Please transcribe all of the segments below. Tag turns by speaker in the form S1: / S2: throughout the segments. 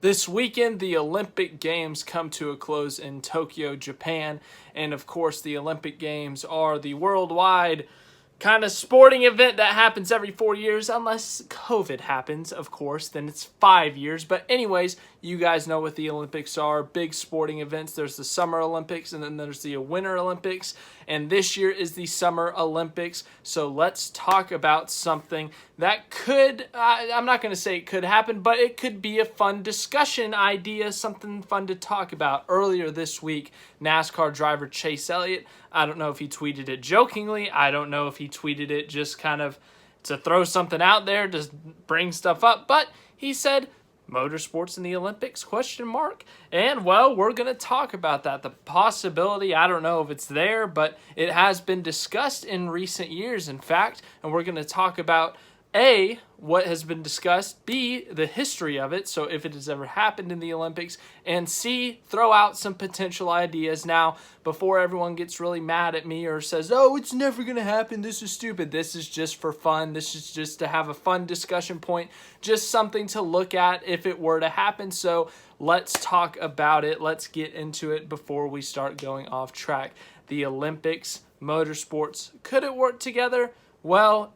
S1: This weekend, the Olympic Games come to a close in Tokyo, Japan. And of course, the Olympic Games are the worldwide kind of sporting event that happens every 4 years, unless COVID happens, of course, then it's 5 years. But anyways, you guys know what the Olympics are, big sporting events. There's the Summer Olympics, and then there's the Winter Olympics, and this year is the Summer Olympics. So let's talk about something that could, I'm not going to say it could happen, but it could be a fun discussion idea, something fun to talk about. Earlier this week, NASCAR driver Chase Elliott, I don't know if he tweeted it jokingly. I don't know if he tweeted it just kind of to throw something out there, to bring stuff up. But he said, motorsports in the Olympics, ? And, well, we're going to talk about that. The possibility, I don't know if it's there, but it has been discussed in recent years, in fact. And we're going to talk about A, what has been discussed, B, the history of it, so if it has ever happened in the Olympics, and C, throw out some potential ideas. Now, before everyone gets really mad at me or says, oh, it's never going to happen, this is stupid, this is just for fun, this is just to have a fun discussion point, just something to look at if it were to happen. So let's talk about it, let's get into it before we start going off track. The Olympics, motorsports, could it work together? Well,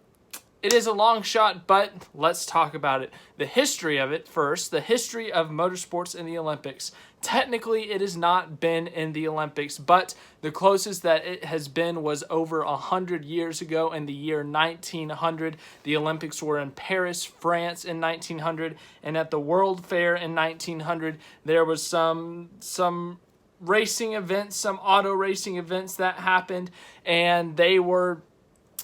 S1: it is a long shot, but let's talk about it. The history of it first, the history of motorsports in the Olympics. Technically, it has not been in the Olympics, but the closest that it has been was over 100 years ago in the year 1900. The Olympics were in Paris, France in 1900, and at the World Fair in 1900, there was some racing events, some auto racing events that happened, and they were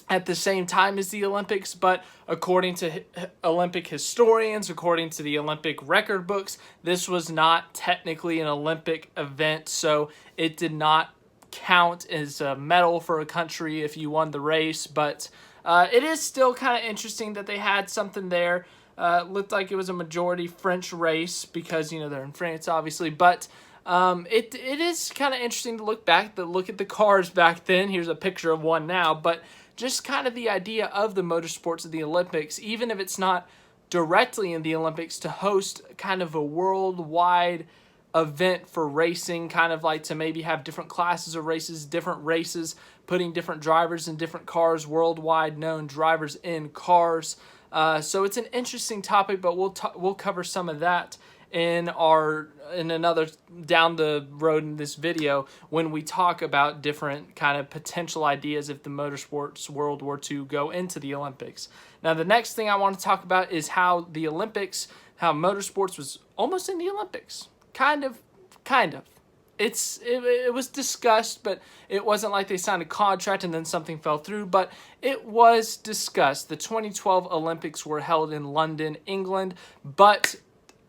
S1: at the same time as the Olympics, but according to Olympic historians, according to the Olympic record books, this was not technically an Olympic event, so it did not count as a medal for a country if you won the race, but it is still kind of interesting that they had something there. Looked like it was a majority French race because, you know, they're in France, obviously, but it is kind of interesting to look at the cars back then. Here's a picture of one now, but just kind of the idea of the motorsports of the Olympics, even if it's not directly in the Olympics, to host kind of a worldwide event for racing, kind of like to maybe have different classes of races, different races, putting different drivers in different cars, worldwide known drivers in cars. So it's an interesting topic, but we'll cover some of that in another down the road in this video when we talk about different kind of potential ideas if the motorsports world were to go into the Olympics. Now, the next thing I want to talk about is how motorsports was almost in the Olympics. Kind of. It was discussed, but it wasn't like they signed a contract and then something fell through, but it was discussed. The 2012 Olympics were held in London, England, but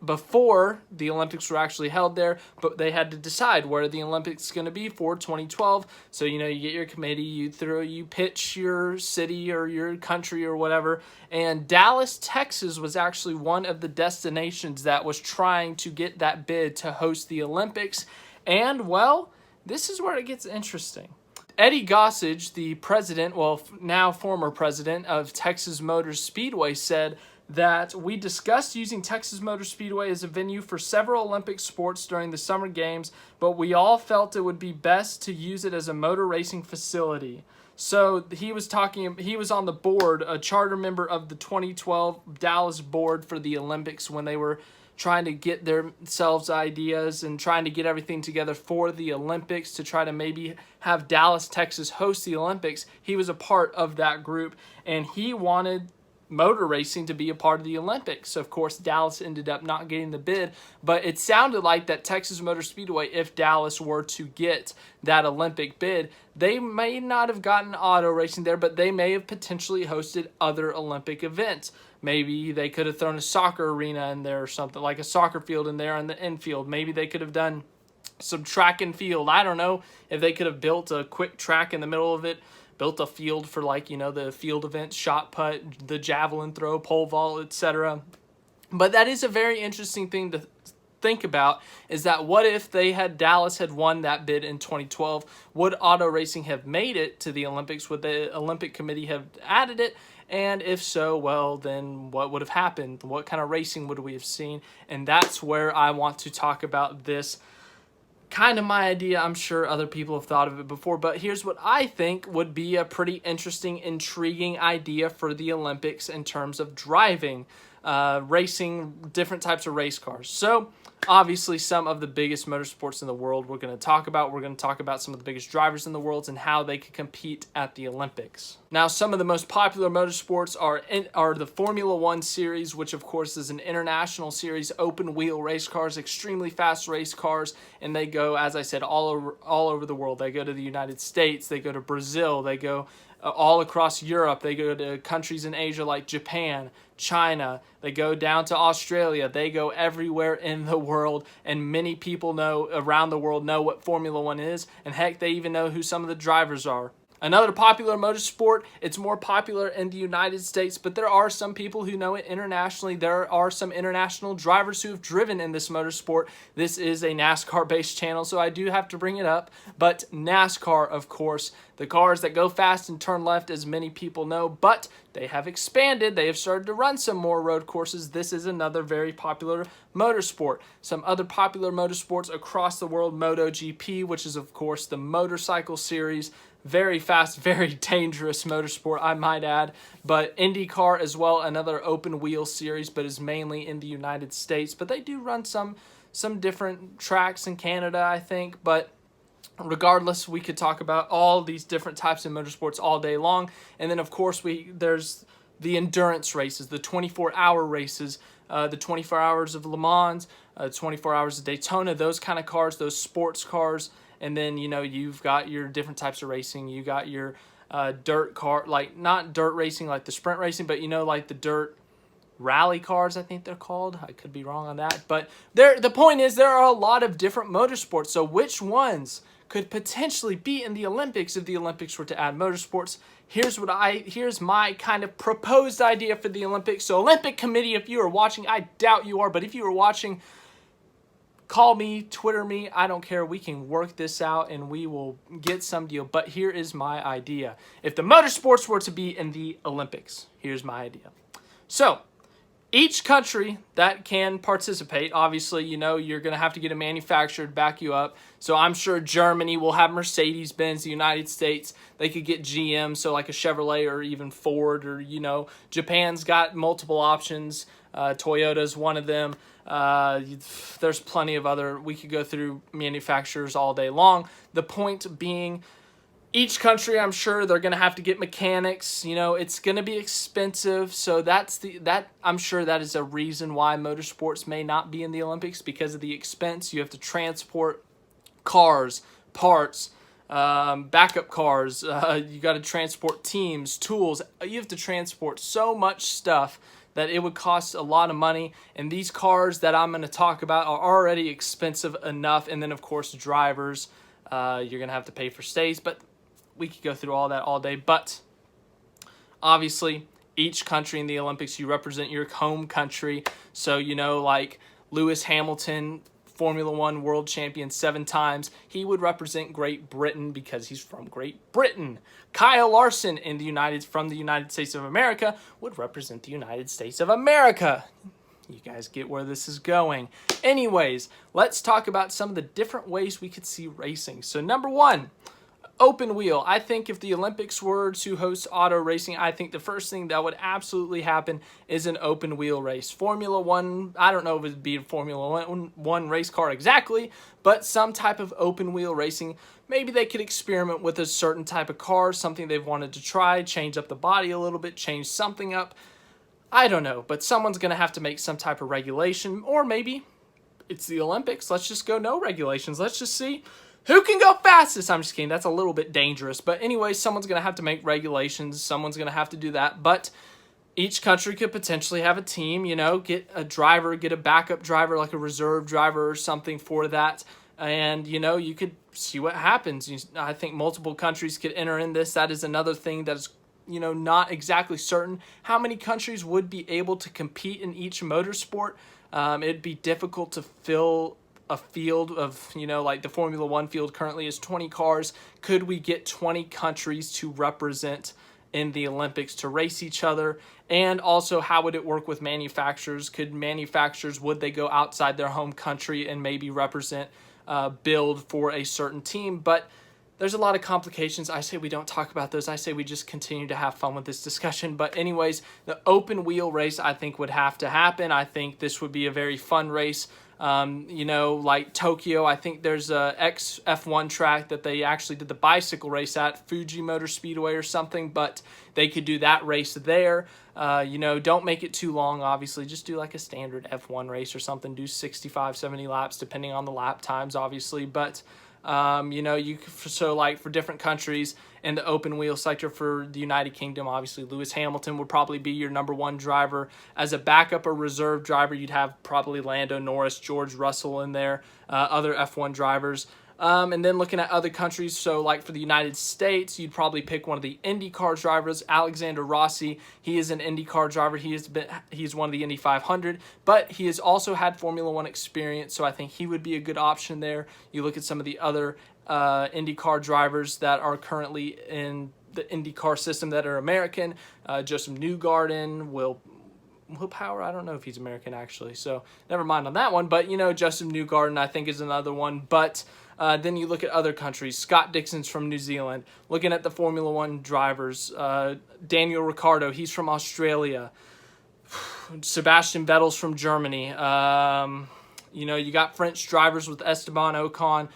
S1: before the Olympics were actually held there, but they had to decide where the Olympics going to be for 2012. So, you know, you get your committee, you pitch your city or your country or whatever. And Dallas, Texas was actually one of the destinations that was trying to get that bid to host the Olympics. And, well, this is where it gets interesting. Eddie Gossage, the president, well, now former president of Texas Motor Speedway, said that we discussed using Texas Motor Speedway as a venue for several Olympic sports during the Summer Games, but we all felt it would be best to use it as a motor racing facility. So he was on the board, a charter member of the 2012 Dallas board for the Olympics when they were trying to get themselves ideas and trying to get everything together for the Olympics to try to maybe have Dallas, Texas host the Olympics. He was a part of that group, and he wanted motor racing to be a part of the Olympics. Of course, Dallas ended up not getting the bid, but it sounded like that Texas Motor Speedway, if Dallas were to get that Olympic bid, they may not have gotten auto racing there, but they may have potentially hosted other Olympic events. Maybe they could have thrown a soccer arena in there or something, like a soccer field in there on the infield. Maybe they could have done some track and field. I don't know if they could have built a quick track in the middle of it, built a field for, like, you know, the field events, shot put, the javelin throw, pole vault, etc. But that is a very interesting thing to think about, is that what if Dallas had won that bid in 2012? Would auto racing have made it to the Olympics? Would the Olympic Committee have added it? And if so, well, then what would have happened? What kind of racing would we have seen? And that's where I want to talk about this. Kind of my idea. I'm sure other people have thought of it before, but here's what I think would be a pretty interesting, intriguing idea for the Olympics in terms of driving, racing different types of race cars. So obviously some of the biggest motorsports in the world we're going to talk about. We're going to talk about some of the biggest drivers in the world and how they could compete at the Olympics. Now, some of the most popular motorsports are the Formula One series, which of course is an international series, open wheel race cars, extremely fast race cars, and they go, as I said, all over the world. They go to the United States, they go to Brazil, they go all across Europe, they go to countries in Asia like Japan, China, they go down to Australia, they go everywhere in the world, and many people around the world know what Formula One is, and heck, they even know who some of the drivers are. Another popular motorsport, it's more popular in the United States, but there are some people who know it internationally. There are some international drivers who have driven in this motorsport. This is a NASCAR-based channel, so I do have to bring it up. But NASCAR, of course, the cars that go fast and turn left, as many people know, but they have expanded. They have started to run some more road courses. This is another very popular motorsport. Some other popular motorsports across the world, Moto Gp, which is, of course, the motorcycle series. Very fast, very dangerous motorsport, I might add. But IndyCar as well, another open wheel series, but is mainly in the United States. But they do run some different tracks in Canada, I think. But regardless, we could talk about all these different types of motorsports all day long. And then, of course, there's the endurance races, the 24-hour races, the 24 hours of Le Mans, 24 hours of Daytona, those kind of cars, those sports cars. And then, you've got your different types of racing. You got your dirt car, like not dirt racing like the sprint racing, but, like the dirt rally cars, I think they're called. I could be wrong on that. But the point is there are a lot of different motorsports. So which ones could potentially be in the Olympics if the Olympics were to add motorsports? Here's my kind of proposed idea for the Olympics. So Olympic Committee, if you are watching, I doubt you are, but if you are watching, call me, Twitter me, I don't care. We can work this out and we will get some deal. But here is my idea. If the motorsports were to be in the Olympics, here's my idea. So each country that can participate, obviously, you're going to have to get a manufacturer to back you up. So I'm sure Germany will have Mercedes-Benz. The United States, they could get GM, so like a Chevrolet or even Ford, or, Japan's got multiple options. Toyota's one of them. There's plenty of other. We could go through manufacturers all day long. The point being, each country, I'm sure they're going to have to get mechanics. It's going to be expensive. So I'm sure that is a reason why motorsports may not be in the Olympics, because of the expense. You have to transport cars, parts, backup cars. You got to transport teams, tools. You have to transport so much stuff that it would cost a lot of money. And these cars that I'm going to talk about are already expensive enough. And then, of course, drivers, you're going to have to pay for stays. But we could go through all that all day. But obviously, each country in the Olympics, you represent your home country. So, like Lewis Hamilton, Formula One world champion 7 times, he would represent Great Britain because he's from Great Britain. Kyle Larson from the United States of America would represent the United States of America. You guys get where this is going. Anyways, let's talk about some of the different ways we could see racing. So number 1, open wheel. I think if the Olympics were to host auto racing, I think the first thing that would absolutely happen is an open wheel race. Formula One, I don't know if it would be a Formula One race car exactly, but some type of open wheel racing. Maybe they could experiment with a certain type of car, something they've wanted to try, change up the body a little bit, change something up. I don't know, but someone's going to have to make some type of regulation, or maybe it's the Olympics. Let's just go no regulations. Let's just see who can go fastest. I'm just kidding. That's a little bit dangerous. But anyway, someone's going to have to make regulations. Someone's going to have to do that. But each country could potentially have a team, get a driver, get a backup driver, like a reserve driver or something for that. And, you could see what happens. I think multiple countries could enter in this. That is another thing that is, not exactly certain. How many countries would be able to compete in each motorsport? It'd be difficult to fill a field of, like the Formula One field currently is 20 cars. Could we get 20 countries to represent in the Olympics to race each other? And also, how would it work with manufacturers? Would they go outside their home country and maybe represent, build for a certain team? But there's a lot of complications. I say we don't talk about those. I say we just continue to have fun with this discussion. But anyways, the open wheel race I think would have to happen. I think this would be a very fun race. Like Tokyo, I think there's a F1 track that they actually did the bicycle race at, Fuji Motor Speedway or something, but they could do that race there. Don't make it too long, obviously. Just do like a standard F1 race or something. Do 65, 70 laps, depending on the lap times, obviously. But for different countries in the open wheel sector for the United Kingdom, obviously Lewis Hamilton would probably be your number one driver. As a backup or reserve driver, you'd have probably Lando Norris, George Russell in there, other F1 drivers. And then looking at other countries, so like for the United States, you'd probably pick one of the IndyCar drivers, Alexander Rossi. He is an IndyCar driver. He's one of the Indy 500, but he has also had Formula One experience, so I think he would be a good option there. You look at some of the other IndyCar drivers that are currently in the IndyCar system that are American. Joseph Newgarden, Will Power, I don't know if he's American actually, so never mind on that one. But Joseph Newgarden I think is another one. But then you look at other countries. Scott Dixon's from New Zealand. Looking at the Formula One drivers, Daniel Ricciardo, he's from Australia. Sebastian Vettel's from Germany. You got French drivers with Esteban Ocon,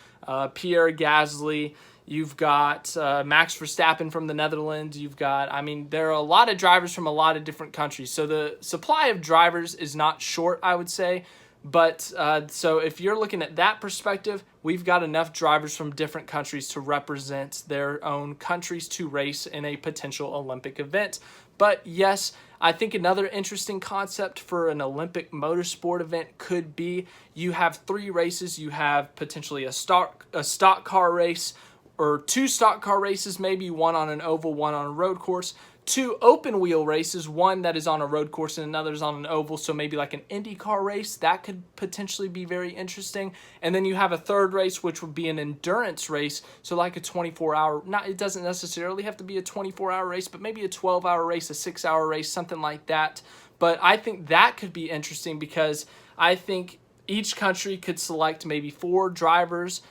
S1: Pierre Gasly. You've got Max Verstappen from the Netherlands. There are a lot of drivers from a lot of different countries. So the supply of drivers is not short, I would say. But so if you're looking at that perspective, we've got enough drivers from different countries to represent their own countries to race in a potential Olympic event. But yes, I think another interesting concept for an Olympic motorsport event could be you have 3 races. You have potentially a stock car race, or 2 stock car races, maybe one on an oval, one on a road course. 2 open wheel races, one that is on a road course and another is on an oval, so maybe like an IndyCar race. That could potentially be very interesting. And then you have a 3rd race, which would be an endurance race, so like a 24-hour, it doesn't necessarily have to be a 24-hour race, but maybe a 12-hour race, a 6-hour race, something like that. But I think that could be interesting because I think each country could select maybe 4 drivers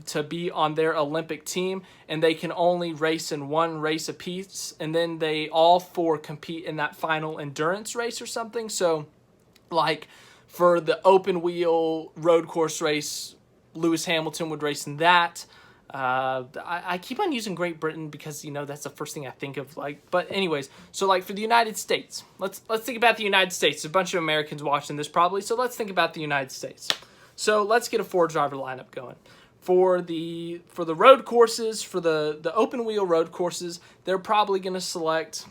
S1: to be on their Olympic team, and they can only race in 1 race apiece, and then they all 4 compete in that final endurance race or something. So like for the open wheel road course race, Lewis Hamilton would race in that. I keep on using Great Britain because that's the first thing I think of. But anyways, so like for the United States, let's think about the United States. There's a bunch of Americans watching this probably, so let's think about the United States. So let's get a 4-driver lineup going. For the road courses, for the open wheel road courses, they're probably going to select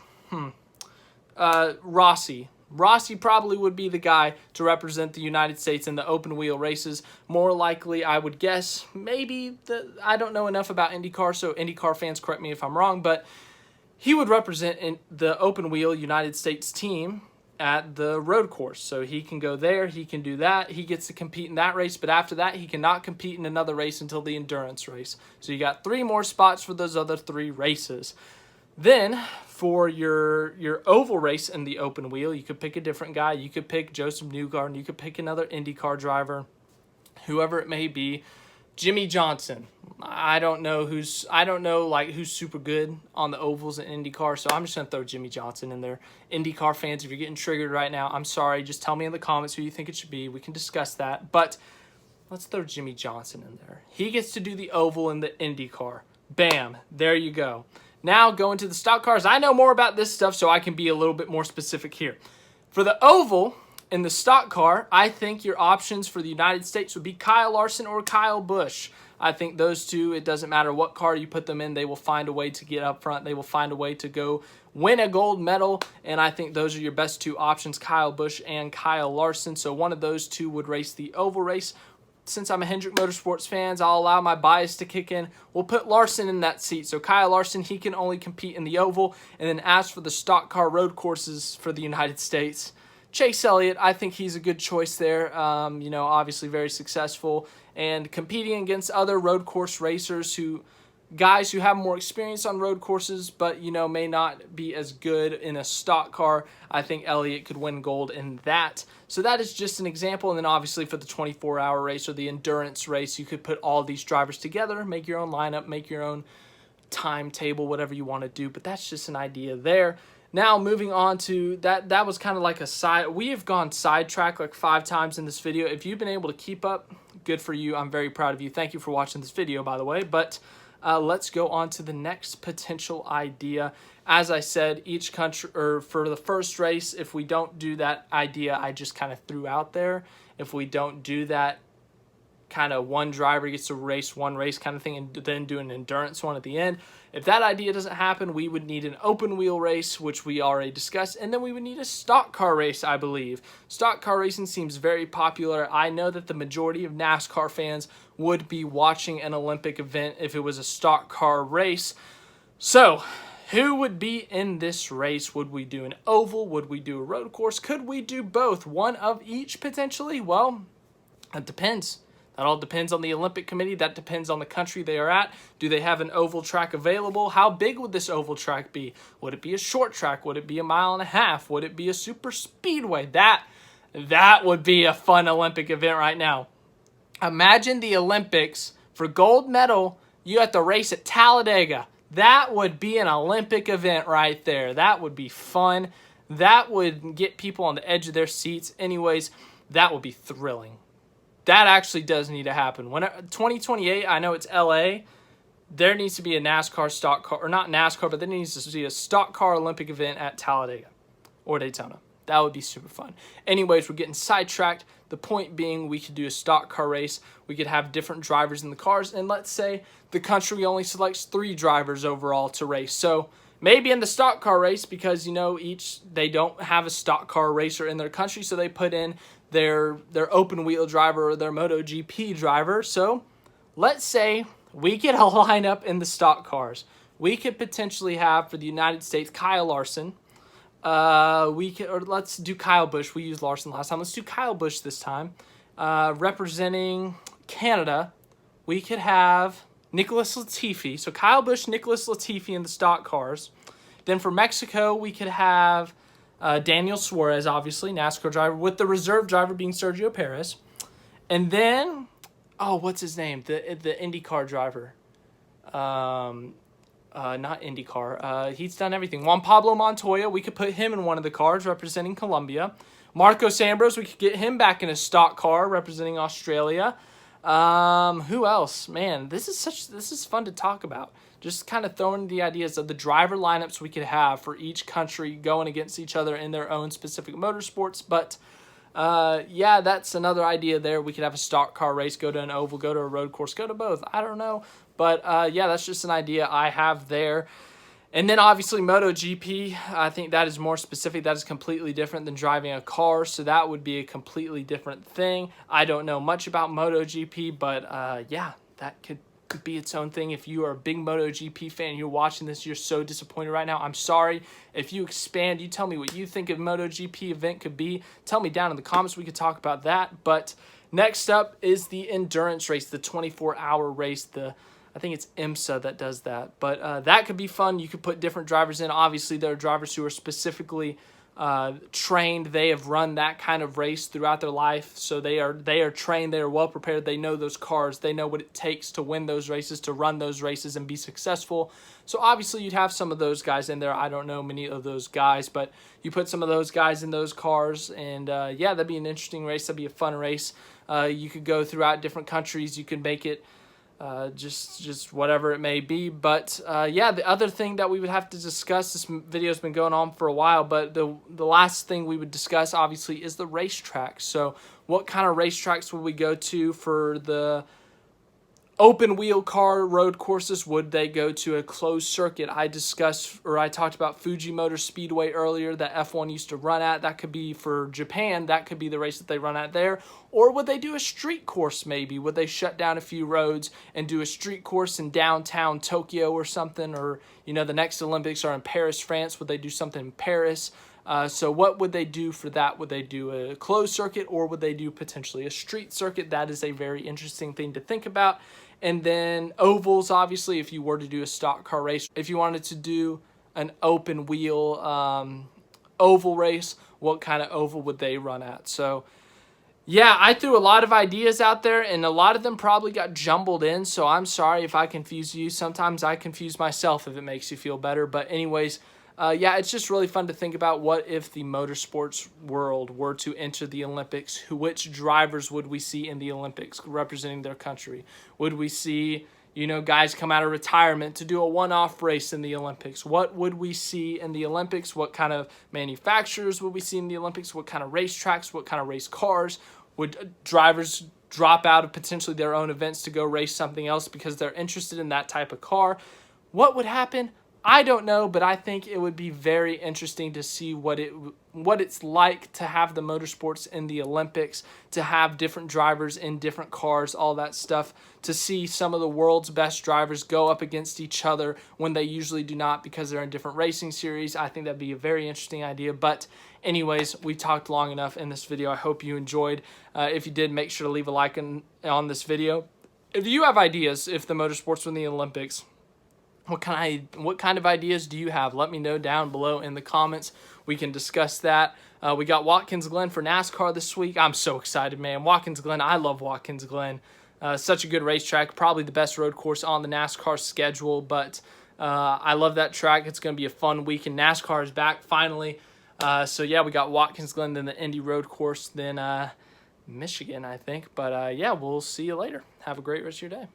S1: Rossi. Rossi probably would be the guy to represent the United States in the open wheel races. More likely, I would guess, I don't know enough about IndyCar, so IndyCar fans correct me if I'm wrong, but he would represent in the open wheel United States team at the road course. So he can go there, he can do that, he gets to compete in that race, but after that he cannot compete in another race until the endurance race. So you got 3 more spots for those other 3 races. Then for your oval race in the open wheel, you could pick a different guy. You could pick Joseph Newgarden, you could pick another IndyCar driver, whoever it may be. Jimmy Johnson. I don't know who's super good on the ovals in IndyCar, so I'm just going to throw Jimmy Johnson in there. IndyCar fans, if you're getting triggered right now, I'm sorry. Just tell me in the comments who you think it should be. We can discuss that. But let's throw Jimmy Johnson in there. He gets to do the oval in the IndyCar. Bam. There you go. Now going to the stock cars. I know more about this stuff, so I can be a little bit more specific here. For the oval in the stock car, I think your options for the United States would be Kyle Larson or Kyle Busch. I think those 2, it doesn't matter what car you put them in, they will find a way to get up front. They will find a way to go win a gold medal, and I think those are your best 2 options, Kyle Busch and Kyle Larson. So one of those 2 would race the oval race. Since I'm a Hendrick Motorsports fan, I'll allow my bias to kick in. We'll put Larson in that seat. So Kyle Larson, he can only compete in the oval. And then as for the stock car road courses for the United States, Chase Elliott, I think he's a good choice there. Obviously very successful and competing against other road course racers who guys who have more experience on road courses, but, you know, may not be as good in a stock car. I think Elliott could win gold in that. So that is just an example. And then obviously for the 24-hour race or the endurance race, you could put all these drivers together, make your own lineup, make your own timetable, whatever you want to do. But that's just an idea there. Now moving on to that was kind of like a side. We have gone sidetrack like 5 times in this video. If you've been able to keep up, good for you. I'm very proud of you. Thank you for watching this video, by the way. But let's go on to the next potential idea. As I said, each country, or for the first race, if we don't do that idea I just kind of threw out there, if we don't do that kind of one driver gets to race one race kind of thing and then do an endurance one at the end, if that idea doesn't happen, we would need an open wheel race, which we already discussed, and then we would need a stock car race, I believe. Stock car racing seems very popular. I know that the majority of NASCAR fans would be watching an Olympic event if it was a stock car race. So who would be in this race? Would we do an oval? Would we do a road course? Could we do both? One of each potentially? Well, it depends. That all depends on the Olympic Committee. That depends on the country they are at. Do they have an oval track available? How big would this oval track be? Would it be a short track? Would it be a 1.5 miles? Would it be a super speedway? That would be a fun Olympic event right now. Imagine the Olympics. For gold medal, you have to race at Talladega. That would be an Olympic event right there. That would be fun. That would get people on the edge of their seats. Anyways, that would be thrilling. That actually does need to happen. When 2028, I know it's LA. There needs to be a NASCAR stock car, or not NASCAR, but there needs to be a stock car Olympic event at Talladega or Daytona. That would be super fun. Anyways, we're getting sidetracked. The point being, we could do a stock car race. We could have different drivers in the cars, and let's say the country only selects 3 drivers overall to race. So maybe in the stock car race, because, you know, they don't have a stock car racer in their country, so they put in their open wheel driver or their Moto Gp driver. So let's say we get a lineup in the stock cars. We could potentially have for the United States Kyle Larson. Let's do Kyle Busch. We used Larson last time. Let's do Kyle Busch this time. Representing Canada, we could have Nicholas Latifi. So Kyle Busch, Nicholas Latifi in the stock cars. Then for Mexico, we could have Daniel Suarez, obviously, NASCAR driver, with the reserve driver being Sergio Perez. And then, what's his name? The IndyCar driver. Not IndyCar. He's done everything. Juan Pablo Montoya, we could put him in one of the cars representing Colombia. Marcos Ambrose, we could get him back in a stock car representing Australia. Who else? Man, this is fun to talk about. Just kind of throwing the ideas of the driver lineups we could have for each country going against each other in their own specific motorsports. But yeah, that's another idea there. We could have a stock car race, go to an oval, go to a road course, go to both. I don't know. But yeah, that's just an idea I have there. And then obviously Moto Gp, I think that is more specific. That is completely different than driving a car, so that would be a completely different thing. I don't know much about Moto Gp, but yeah, that could be its own thing. If you are a big Moto Gp fan, you're watching this, you're so disappointed right now. I'm sorry. If you expand, you tell me what you think a Moto Gp event could be. Tell me down in the comments. We could talk about that. But next up is the endurance race, the 24-hour race, I think it's IMSA that does that. But that could be fun. You could put different drivers in. Obviously, there are drivers who are specifically trained. They have run that kind of race throughout their life. So they are trained. They are well prepared. They know those cars. They know what it takes to win those races, to run those races and be successful. So obviously, you'd have some of those guys in there. I don't know many of those guys, but you put some of those guys in those cars. And yeah, that'd be an interesting race. That'd be a fun race. You could go throughout different countries. You could make it just whatever it may be. But yeah, the other thing that we would have to discuss, this video has been going on for a while, but the last thing we would discuss obviously is the racetrack. So what kind of racetracks would we go to for the open wheel car road courses? Would they go to a closed circuit? I talked about Fuji Motor Speedway earlier that F1 used to run at. That could be for Japan. That could be the race that they run at there. Or would they do a street course maybe? Would they shut down a few roads and do a street course in downtown Tokyo or something? Or, you know, the next Olympics are in Paris, France. Would they do something in Paris? So what would they do for that? Would they do a closed circuit, or would they do potentially a street circuit? That is a very interesting thing to think about. And then ovals, obviously, if you were to do a stock car race. If you wanted to do an open wheel oval race, what kind of oval would they run at? So yeah, I threw a lot of ideas out there, and a lot of them probably got jumbled in, so I'm sorry if I confused you. Sometimes I confuse myself, if it makes you feel better. But anyways, yeah, it's just really fun to think about what if the motorsports world were to enter the Olympics. Which drivers would we see in the Olympics representing their country? Would we see, guys come out of retirement to do a one-off race in the Olympics? What would we see in the Olympics? What kind of manufacturers would we see in the Olympics? What kind of racetracks? What kind of race cars? Would drivers drop out of potentially their own events to go race something else because they're interested in that type of car? What would happen? I don't know, but I think it would be very interesting to see what it's like to have the motorsports in the Olympics, to have different drivers in different cars, all that stuff, to see some of the world's best drivers go up against each other when they usually do not because they're in different racing series. I think that'd be a very interesting idea. But anyways, we talked long enough in this video. I hope you enjoyed. If you did, make sure to leave a like on this video. If you have ideas, if the motorsports were in the Olympics, what kind of ideas do you have? Let me know down below in the comments. We can discuss that. We got Watkins Glen for NASCAR this week. I'm so excited, man. Watkins Glen, I love Watkins Glen. Such a good racetrack, probably the best road course on the NASCAR schedule, but I love that track. It's going to be a fun week, and NASCAR is back finally. So yeah, we got Watkins Glen, then the Indy road course, then Michigan, I think. But yeah, we'll see you later. Have a great rest of your day.